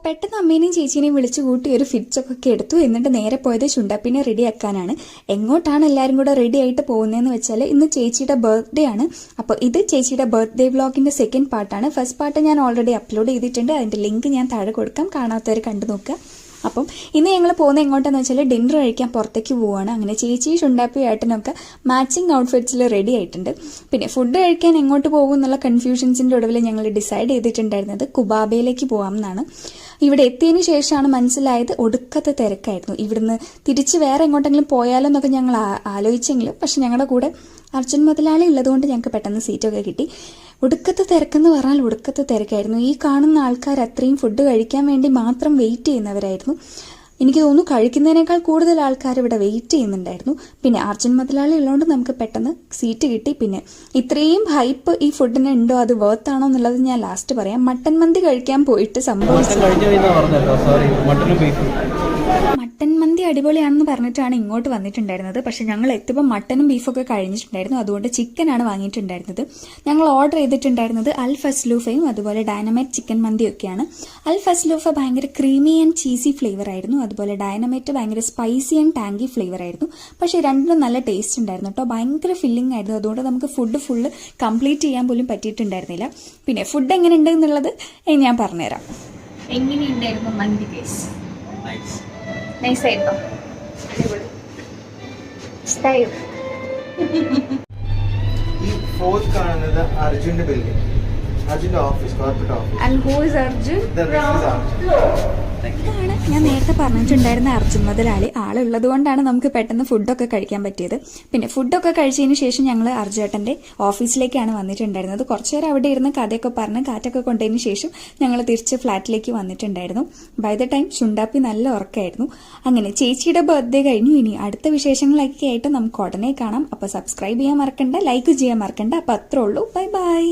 പെട്ടെന്ന് അമ്മേനെയും ചേച്ചീനെയും വിളിച്ചു കൂട്ടി ഒരു ഫിറ്റ്സൊക്കെ എടുത്തു. എന്നിട്ട് നേരെ പോയത് ചുണ്ടപ്പിനെ റെഡി ആക്കാനാണ്. എങ്ങോട്ടാണ് എല്ലാവരും കൂടെ റെഡി ആയിട്ട് പോകുന്നതെന്ന് വെച്ചാൽ ഇന്ന് ചേച്ചിയുടെ ബർത്ത്ഡേ ആണ്. അപ്പോൾ ഇത് ചേച്ചിയുടെ ബർത്ത്ഡേ വ്ളോഗിന്റെ സെക്കൻഡ് പാർട്ടാണ്. ഫസ്റ്റ് പാർട്ട് ഞാൻ ഓൾറെഡി അപ്ലോഡ് ചെയ്തിട്ടുണ്ട്. അതിന്റെ ലിങ്ക് ഞാൻ താഴെ കൊടുക്കാം, കാണാത്തവർ കണ്ടു നോക്കുക. അപ്പം ഇന്ന് ഞങ്ങൾ പോകുന്നത് എങ്ങോട്ടാന്ന് വെച്ചാൽ ഡിന്നർ കഴിക്കാൻ പുറത്തേക്ക് പോവുകയാണ്. അങ്ങനെ ചേച്ചി ചുണ്ടാപ്പി ഏട്ടനൊക്കെ മാച്ചിങ് ഔട്ട്ഫിറ്റ്സിൽ റെഡി ആയിട്ടുണ്ട്. പിന്നെ ഫുഡ് കഴിക്കാൻ എങ്ങോട്ട് പോകും എന്നുള്ള കൺഫ്യൂഷൻസിൻ്റെ ഒടുവിൽ ഞങ്ങൾ ഡിസൈഡ് ചെയ്തിട്ടുണ്ടായിരുന്നത് കുബാബയിലേക്ക് പോകാം എന്നാണ്. ഇവിടെ എത്തിയതിന് ശേഷമാണ് മനസ്സിലായത് ഒടുക്കത്തെ തിരക്കായിരുന്നു. ഇവിടുന്ന് തിരിച്ച് വേറെ എങ്ങോട്ടെങ്കിലും പോയാലോ എന്നൊക്കെ ഞങ്ങൾ ആലോചിച്ചെങ്കിലും പക്ഷെ ഞങ്ങളുടെ കൂടെ അർജുൻ മുതലാളി ഉള്ളതുകൊണ്ട് ഞങ്ങൾക്ക് പെട്ടെന്ന് സീറ്റൊക്കെ കിട്ടി. ഒടുക്കത്തെ തിരക്കെന്ന് പറഞ്ഞാൽ ഒടുക്കത്തെ തിരക്കായിരുന്നു. ഈ കാണുന്ന ആൾക്കാർ അത്രയും ഫുഡ് കഴിക്കാൻ വേണ്ടി മാത്രം വെയിറ്റ് ചെയ്യുന്നവരായിരുന്നു. എനിക്ക് തോന്നുന്നു കഴിക്കുന്നതിനേക്കാൾ കൂടുതൽ ആൾക്കാർ ഇവിടെ വെയിറ്റ് ചെയ്യുന്നുണ്ടായിരുന്നു. പിന്നെ അർജുൻ മുതലാളി ഉള്ളതുകൊണ്ട് നമുക്ക് പെട്ടെന്ന് സീറ്റ് കിട്ടി. പിന്നെ ഇത്രയും ഹൈപ്പ് ഈ ഫുഡിന് ഉണ്ടോ, അത് വർത്ത് ആണോ എന്നുള്ളത് ഞാൻ ലാസ്റ്റ് പറയാം. മട്ടൻ മന്തി കഴിക്കാൻ പോയിട്ട് സംഭവിച്ചു. മട്ടൻ മന്തി അടിപൊളിയാണെന്ന് പറഞ്ഞിട്ടാണ് ഇങ്ങോട്ട് വന്നിട്ടുണ്ടായിരുന്നത്. പക്ഷെ ഞങ്ങൾ എത്തുമ്പോൾ മട്ടനും ബീഫൊക്കെ കഴിഞ്ഞിട്ടുണ്ടായിരുന്നു. അതുകൊണ്ട് ചിക്കനാണ് വാങ്ങിയിട്ടുണ്ടായിരുന്നത്. ഞങ്ങൾ ഓർഡർ ചെയ്തിട്ടുണ്ടായിരുന്നത് അൽ ഫസ്ലൂഫയും അതുപോലെ ഡൈനമൈറ്റ് ചിക്കൻ മന്തിയൊക്കെയാണ്. അൽ ഫസ്ലൂഫ ഭയങ്കര ക്രീമി ആൻഡ് ചീസി ഫ്ലേവർ ആയിരുന്നു. അതുപോലെ ഡൈനമൈറ്റ് ഭയങ്കര സ്പൈസി ആൻഡ് ടാങ്കി ഫ്ലേവർ ആയിരുന്നു. പക്ഷേ രണ്ടിനും നല്ല ടേസ്റ്റ് ഉണ്ടായിരുന്നു കേട്ടോ. ഭയങ്കര ഫില്ലിംഗ് ആയിരുന്നു. അതുകൊണ്ട് നമുക്ക് ഫുഡ് ഫുള്ള് കംപ്ലീറ്റ് ചെയ്യാൻ പോലും പറ്റിയിട്ടുണ്ടായിരുന്നില്ല. പിന്നെ ഫുഡ് എങ്ങനെയുണ്ട് എന്നുള്ളത് ഞാൻ പറഞ്ഞുതരാം. എങ്ങനെയുണ്ടായിരുന്നു മന്തി കേസ്? നൈസായിരുന്നോ? അടിപൊളി. ഇഷ്ടായോ? ഈ ഫോർത്ത് കാണുന്നത് അർജുന്റെ ബിൽഡിംഗ്, അർജുന്റെ office, corporate office. And who is Arjun? ഇതാണ് ഞാൻ നേരത്തെ പറഞ്ഞിട്ടുണ്ടായിരുന്ന അർജുൻ മുതലാളി. ആളുള്ളത് കൊണ്ടാണ് നമുക്ക് പെട്ടെന്ന് ഫുഡൊക്കെ കഴിക്കാൻ പറ്റിയത്. പിന്നെ ഫുഡൊക്കെ കഴിച്ചതിന് ശേഷം ഞങ്ങൾ അർജുവേട്ടന്റെ ഓഫീസിലേക്കാണ് വന്നിട്ടുണ്ടായിരുന്നത്. കുറച്ചു നേരം അവിടെ ഇരുന്ന് കഥയൊക്കെ പറഞ്ഞ് കാറ്റൊക്കെ കൊണ്ടതിന് ശേഷം ഞങ്ങൾ തിരിച്ച് ഫ്ലാറ്റിലേക്ക് വന്നിട്ടുണ്ടായിരുന്നു. ബൈ ദ ടൈം ചുണ്ടാപ്പി നല്ല ഉറക്കമായിരുന്നു. അങ്ങനെ ചേച്ചിയുടെ ബർത്ത്ഡേ കഴിഞ്ഞു. ഇനി അടുത്ത വിശേഷങ്ങളൊക്കെ ആയിട്ട് നമുക്ക് ഉടനെ കാണാം. അപ്പോൾ സബ്സ്ക്രൈബ് ചെയ്യാൻ മറക്കണ്ട, ലൈക്ക് ചെയ്യാൻ മറക്കണ്ട. അപ്പോൾ അത്രേ ഉള്ളൂ. Bye bye.